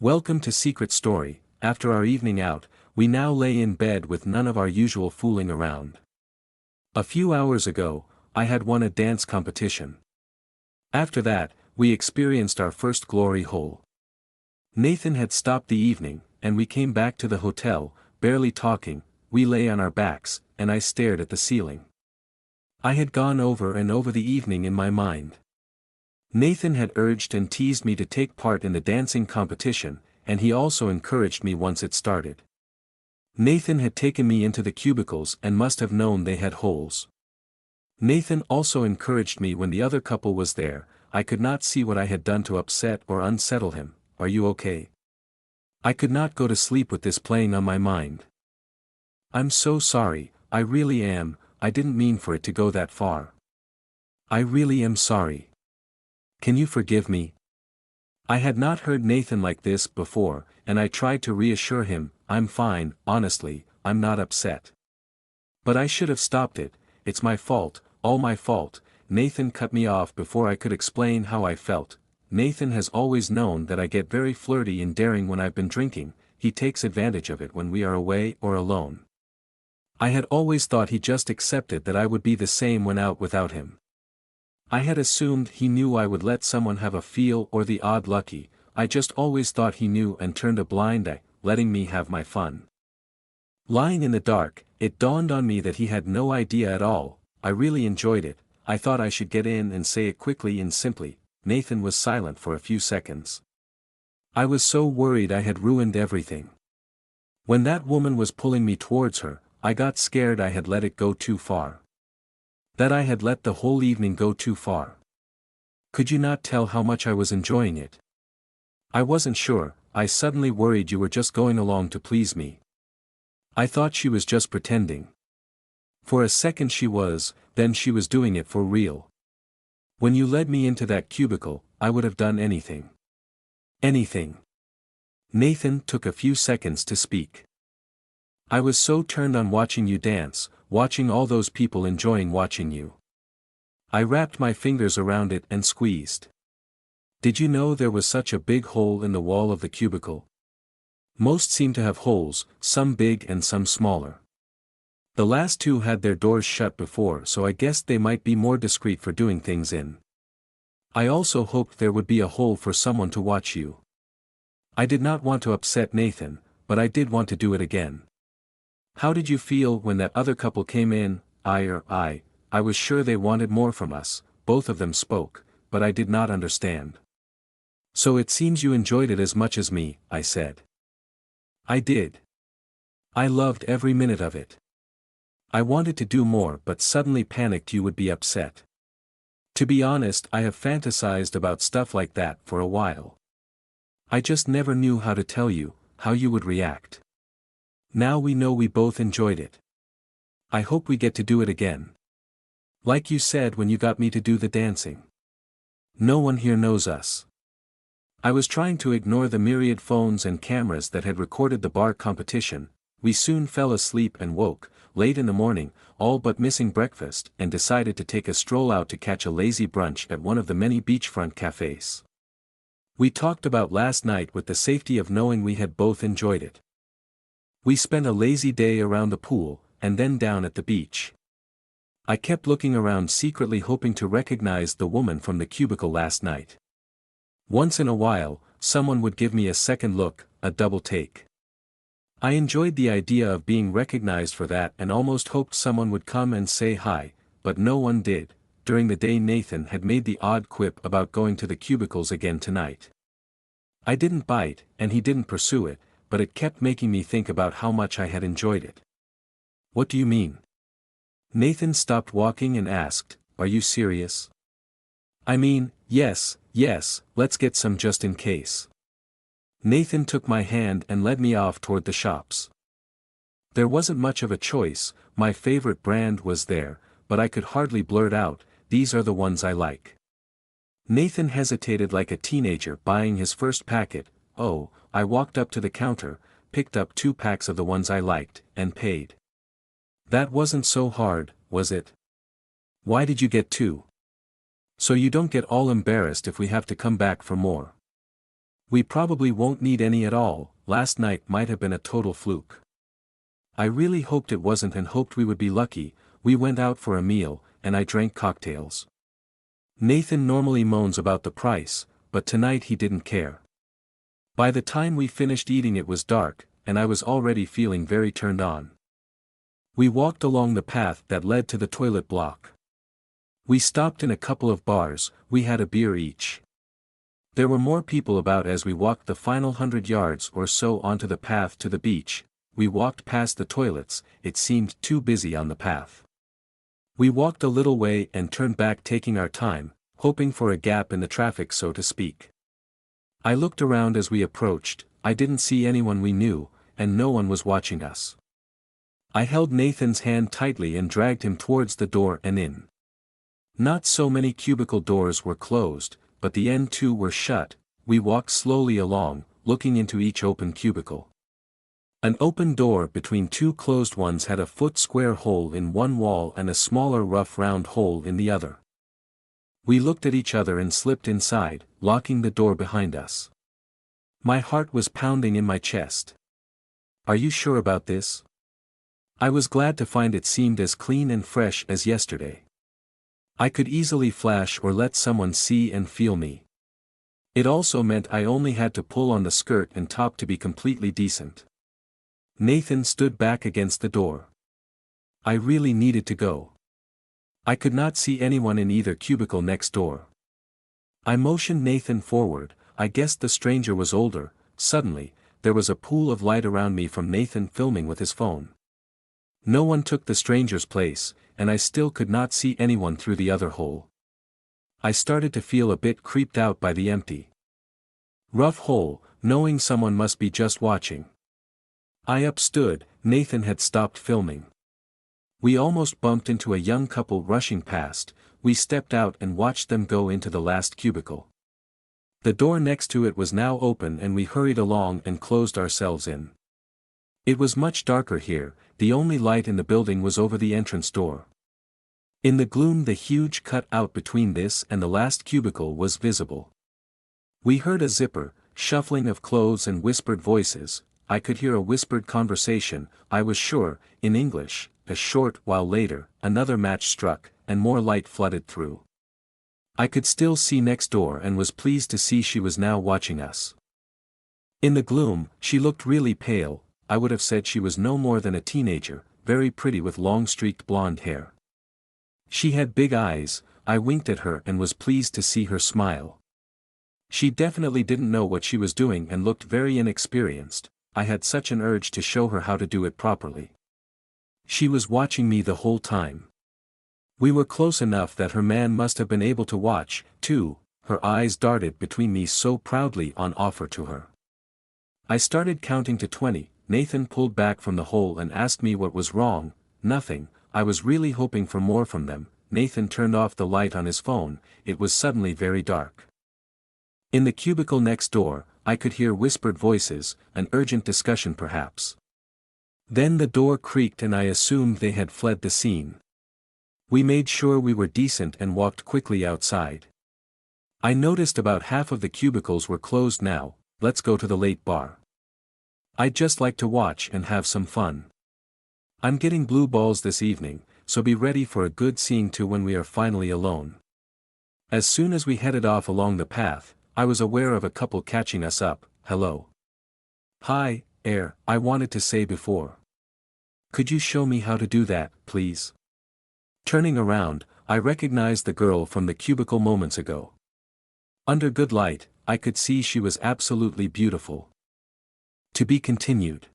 Welcome to Secret Story. After our evening out, we now lay in bed with none of our usual fooling around. A few hours ago, I had won a dance competition. After that, we experienced our first glory hole. Nathan had stopped the evening, and we came back to the hotel, barely talking. We lay on our backs, and I stared at the ceiling. I had gone over and over the evening in my mind. Nathan had urged and teased me to take part in the dancing competition, and he also encouraged me once it started. Nathan had taken me into the cubicles and must have known they had holes. Nathan also encouraged me when the other couple was there. I could not see what I had done to upset or unsettle him. Are you okay? I could not go to sleep with this playing on my mind. I'm so sorry, I really am. I didn't mean for it to go that far. I really am sorry. Can you forgive me? I had not heard Nathan like this before, and I tried to reassure him. I'm fine, honestly, I'm not upset. But I should have stopped it. It's my fault, all my fault. Nathan cut me off before I could explain how I felt. Nathan has always known that I get very flirty and daring when I've been drinking. He takes advantage of it when we are away or alone. I had always thought he just accepted that I would be the same when out without him. I had assumed he knew I would let someone have a feel or the odd lucky. I just always thought he knew and turned a blind eye, letting me have my fun. Lying in the dark, it dawned on me that he had no idea at all. I really enjoyed it. I thought I should get in and say it quickly and simply. Nathan was silent for a few seconds. I was so worried I had ruined everything. When that woman was pulling me towards her, I got scared I had let it go too far. That I had let the whole evening go too far. Could you not tell how much I was enjoying it? I wasn't sure. I suddenly worried you were just going along to please me. I thought she was just pretending. For a second she was, then she was doing it for real. When you led me into that cubicle, I would have done anything. Anything. Nathan took a few seconds to speak. I was so turned on watching you dance, watching all those people enjoying watching you. I wrapped my fingers around it and squeezed. Did you know there was such a big hole in the wall of the cubicle? Most seem to have holes, some big and some smaller. The last two had their doors shut before, so I guessed they might be more discreet for doing things in. I also hoped there would be a hole for someone to watch you. I did not want to upset Nathan, but I did want to do it again. How did you feel when that other couple came in? I was sure they wanted more from us. Both of them spoke, but I did not understand. So it seems you enjoyed it as much as me, I said. I did. I loved every minute of it. I wanted to do more but suddenly panicked you would be upset. To be honest, I have fantasized about stuff like that for a while. I just never knew how to tell you, how you would react. Now we know we both enjoyed it. I hope we get to do it again. Like you said when you got me to do the dancing. No one here knows us. I was trying to ignore the myriad phones and cameras that had recorded the bar competition. We soon fell asleep and woke, late in the morning, all but missing breakfast, and decided to take a stroll out to catch a lazy brunch at one of the many beachfront cafes. We talked about last night with the safety of knowing we had both enjoyed it. We spent a lazy day around the pool, and then down at the beach. I kept looking around secretly hoping to recognize the woman from the cubicle last night. Once in a while, someone would give me a second look, a double take. I enjoyed the idea of being recognized for that and almost hoped someone would come and say hi, but no one did. During the day Nathan had made the odd quip about going to the cubicles again tonight. I didn't bite, and he didn't pursue it, but it kept making me think about how much I had enjoyed it. What do you mean? Nathan stopped walking and asked, are you serious? I mean, yes, let's get some just in case. Nathan took my hand and led me off toward the shops. There wasn't much of a choice, my favorite brand was there, but I could hardly blurt out, these are the ones I like. Nathan hesitated like a teenager buying his first packet. Oh, I walked up to the counter, picked up 2 packs of the ones I liked, and paid. That wasn't so hard, was it? Why did you get 2? So you don't get all embarrassed if we have to come back for more. We probably won't need any at all. Last night might have been a total fluke. I really hoped it wasn't and hoped we would be lucky. We went out for a meal, and I drank cocktails. Nathan normally moans about the price, but tonight he didn't care. By the time we finished eating it was dark, and I was already feeling very turned on. We walked along the path that led to the toilet block. We stopped in a couple of bars. We had a beer each. There were more people about as we walked the final 100 yards or so onto the path to the beach. We walked past the toilets, it seemed too busy on the path. We walked a little way and turned back taking our time, hoping for a gap in the traffic so to speak. I looked around as we approached. I didn't see anyone we knew, and no one was watching us. I held Nathan's hand tightly and dragged him towards the door and in. Not so many cubicle doors were closed, but the end two were shut. We walked slowly along, looking into each open cubicle. An open door between two closed ones had a foot square hole in one wall and a smaller rough round hole in the other. We looked at each other and slipped inside, locking the door behind us. My heart was pounding in my chest. Are you sure about this? I was glad to find it seemed as clean and fresh as yesterday. I could easily flash or let someone see and feel me. It also meant I only had to pull on the skirt and top to be completely decent. Nathan stood back against the door. I really needed to go. I could not see anyone in either cubicle next door. I motioned Nathan forward. I guessed the stranger was older. Suddenly, there was a pool of light around me from Nathan filming with his phone. No one took the stranger's place, and I still could not see anyone through the other hole. I started to feel a bit creeped out by the empty, rough hole, knowing someone must be just watching. I upstood. Nathan had stopped filming. We almost bumped into a young couple rushing past. We stepped out and watched them go into the last cubicle. The door next to it was now open and we hurried along and closed ourselves in. It was much darker here. The only light in the building was over the entrance door. In the gloom the huge cut out between this and the last cubicle was visible. We heard a zipper, shuffling of clothes and whispered voices. I could hear a whispered conversation, I was sure, in English. A short while later, another match struck, and more light flooded through. I could still see next door and was pleased to see she was now watching us. In the gloom, she looked really pale. I would have said she was no more than a teenager, very pretty with long streaked blonde hair. She had big eyes. I winked at her and was pleased to see her smile. She definitely didn't know what she was doing and looked very inexperienced. I had such an urge to show her how to do it properly. She was watching me the whole time. We were close enough that her man must have been able to watch, too. Her eyes darted between me so proudly on offer to her. I started counting to 20, Nathan pulled back from the hole and asked me what was wrong. Nothing. I was really hoping for more from them. Nathan turned off the light on his phone. It was suddenly very dark. In the cubicle next door, I could hear whispered voices, an urgent discussion perhaps. Then the door creaked and I assumed they had fled the scene. We made sure we were decent and walked quickly outside. I noticed about half of the cubicles were closed now. Let's go to the late bar. I'd just like to watch and have some fun. I'm getting blue balls this evening, so be ready for a good seeing to when we are finally alone. As soon as we headed off along the path, I was aware of a couple catching us up. Hello. Hi, I wanted to say before. Could you show me how to do that, please? Turning around, I recognized the girl from the cubicle moments ago. Under good light, I could see she was absolutely beautiful. To be continued.